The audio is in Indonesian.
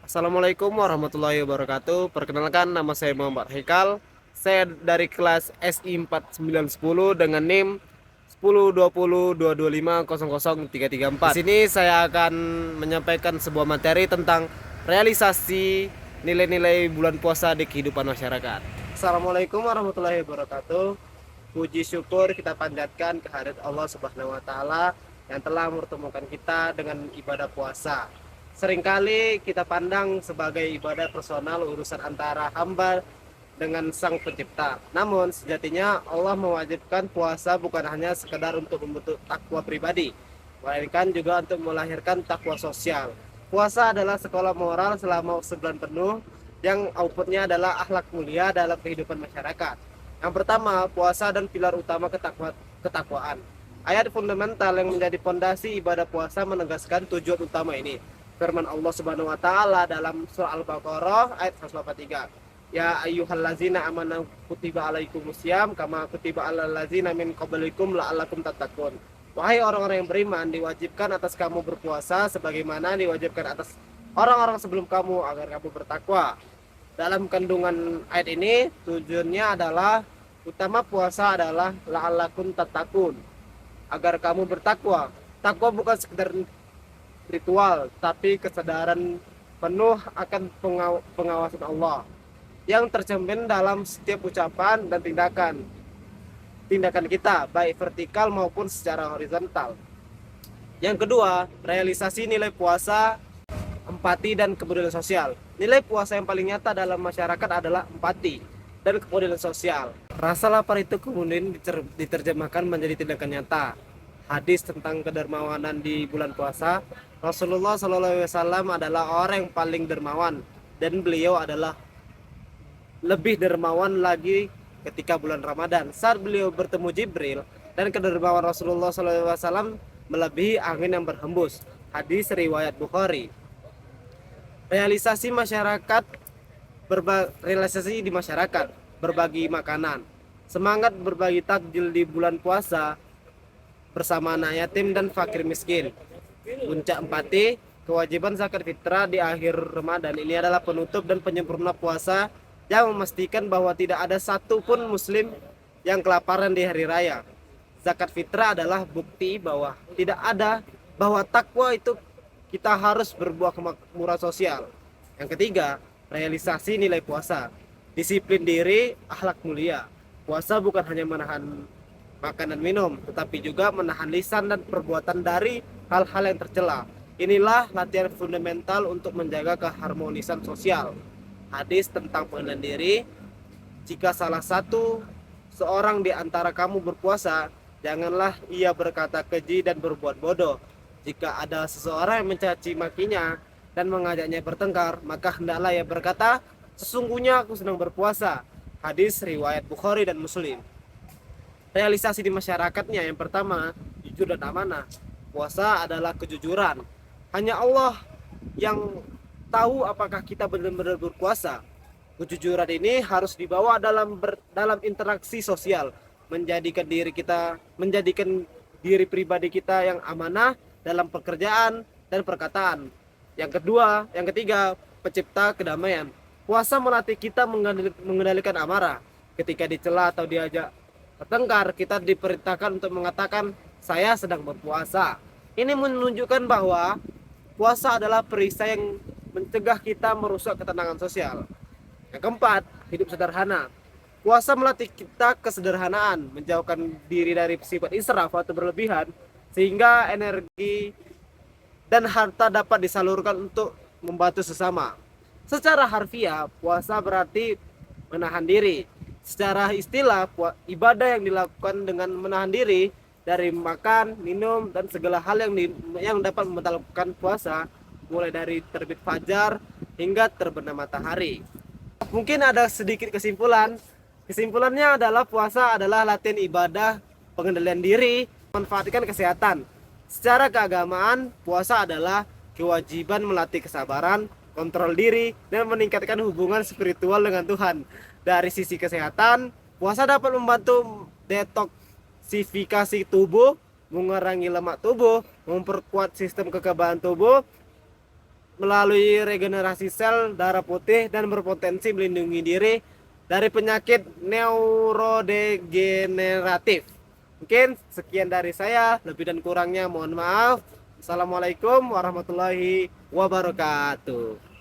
Assalamualaikum warahmatullahi wabarakatuh. Perkenalkan, nama saya Muhammad Haikal. Saya dari kelas SI 4910 dengan NIM 102022500334. Di sini saya akan menyampaikan sebuah materi tentang realisasi nilai-nilai bulan puasa di kehidupan masyarakat. Assalamualaikum warahmatullahi wabarakatuh. Puji syukur kita panjatkan kehadirat Allah Subhanahu wa taala yang telah mempertemukan kita dengan ibadah puasa. Seringkali kita pandang sebagai ibadah personal, urusan antara hamba dengan sang pencipta. Namun sejatinya Allah mewajibkan puasa bukan hanya sekedar untuk membentuk takwa pribadi, melainkan juga untuk melahirkan takwa sosial. Puasa adalah sekolah moral selama sebulan penuh yang outputnya adalah akhlak mulia dalam kehidupan masyarakat. Yang pertama, puasa dan pilar utama ketakwaan. Ayat fundamental yang menjadi fondasi ibadah puasa menegaskan tujuan utama ini. Firman Allah Subhanahu wa taala dalam surah Al-Baqarah ayat 183. Ya ayyuhallazina amanu kutiba alaikumusiyam kama kutiba alal ladzina min qablikum la'allakum tattaqun. Wahai orang-orang yang beriman, diwajibkan atas kamu berpuasa sebagaimana diwajibkan atas orang-orang sebelum kamu agar kamu bertakwa. Dalam kandungan ayat ini tujuannya adalah utama puasa adalah la'allakum tattaqun, agar kamu bertakwa. Takwa bukan sekedar ritual, tapi kesadaran penuh akan pengawasan Allah yang tercermin dalam setiap ucapan dan tindakan kita, baik vertikal maupun secara horizontal. Yang kedua, realisasi nilai puasa, empati dan kepedulian sosial. Nilai puasa yang paling nyata dalam masyarakat adalah empati dan kepedulian sosial. Rasa lapar itu kemudian diterjemahkan menjadi tindakan nyata. Hadis tentang kedermawanan di bulan puasa, Rasulullah SAW adalah orang yang paling dermawan, dan beliau adalah lebih dermawan lagi ketika bulan Ramadan saat beliau bertemu Jibril, dan kedermawan Rasulullah SAW melebihi angin yang berhembus. Hadis riwayat Bukhari. Realisasi di masyarakat, berbagi makanan. Semangat berbagi takjil di bulan puasa bersama anak yatim dan fakir miskin. Puncak empati, kewajiban zakat fitrah di akhir Ramadan ini adalah penutup dan penyempurna puasa yang memastikan bahwa tidak ada satupun muslim yang kelaparan di hari raya. Zakat fitrah adalah bukti bahwa takwa itu kita harus berbuah kemakmuran sosial. Yang ketiga, realisasi nilai puasa. Disiplin diri, akhlak mulia. Puasa bukan hanya menahan makan dan minum, tetapi juga menahan lisan dan perbuatan dari hal-hal yang tercela. Inilah latihan fundamental untuk menjaga keharmonisan sosial. Hadis tentang pengendalian diri, jika salah satu seorang di antara kamu berpuasa, janganlah ia berkata keji dan berbuat bodoh. Jika ada seseorang yang mencaci makinya dan mengajaknya bertengkar, maka hendaklah ia berkata, sesungguhnya aku sedang berpuasa. Hadis riwayat Bukhari dan Muslim. Realisasi di masyarakatnya, yang pertama, jujur dan amanah. Puasa adalah kejujuran. Hanya Allah yang tahu apakah kita benar-benar berpuasa. Kejujuran ini harus dibawa dalam interaksi sosial, menjadikan diri pribadi kita yang amanah dalam pekerjaan dan perkataan. Yang ketiga, pencipta kedamaian. Puasa melatih kita mengendalikan amarah. Ketika dicela atau diajak bertengkar, kita diperintahkan untuk mengatakan saya sedang berpuasa. Ini menunjukkan bahwa puasa adalah perisai yang mencegah kita merusak ketenangan sosial. Yang keempat, hidup sederhana. Puasa melatih kita kesederhanaan, menjauhkan diri dari sifat israf atau berlebihan, sehingga energi dan harta dapat disalurkan untuk membantu sesama. Secara harfiah, puasa berarti menahan diri. Secara istilah, ibadah yang dilakukan dengan menahan diri dari makan, minum, dan segala hal yang dapat membatalkan puasa, mulai dari terbit fajar hingga terbenam matahari. Mungkin ada sedikit kesimpulan. Kesimpulannya adalah puasa adalah latihan ibadah, pengendalian diri, manfaatkan kesehatan. Secara keagamaan, puasa adalah kewajiban melatih kesabaran, kontrol diri, dan meningkatkan hubungan spiritual dengan Tuhan. Dari sisi kesehatan, puasa dapat membantu detoksifikasi tubuh, mengurangi lemak tubuh, memperkuat sistem kekebalan tubuh, melalui regenerasi sel darah putih dan berpotensi melindungi diri dari penyakit neurodegeneratif. Mungkin sekian dari saya, lebih dan kurangnya mohon maaf. Assalamualaikum warahmatullahi wabarakatuh.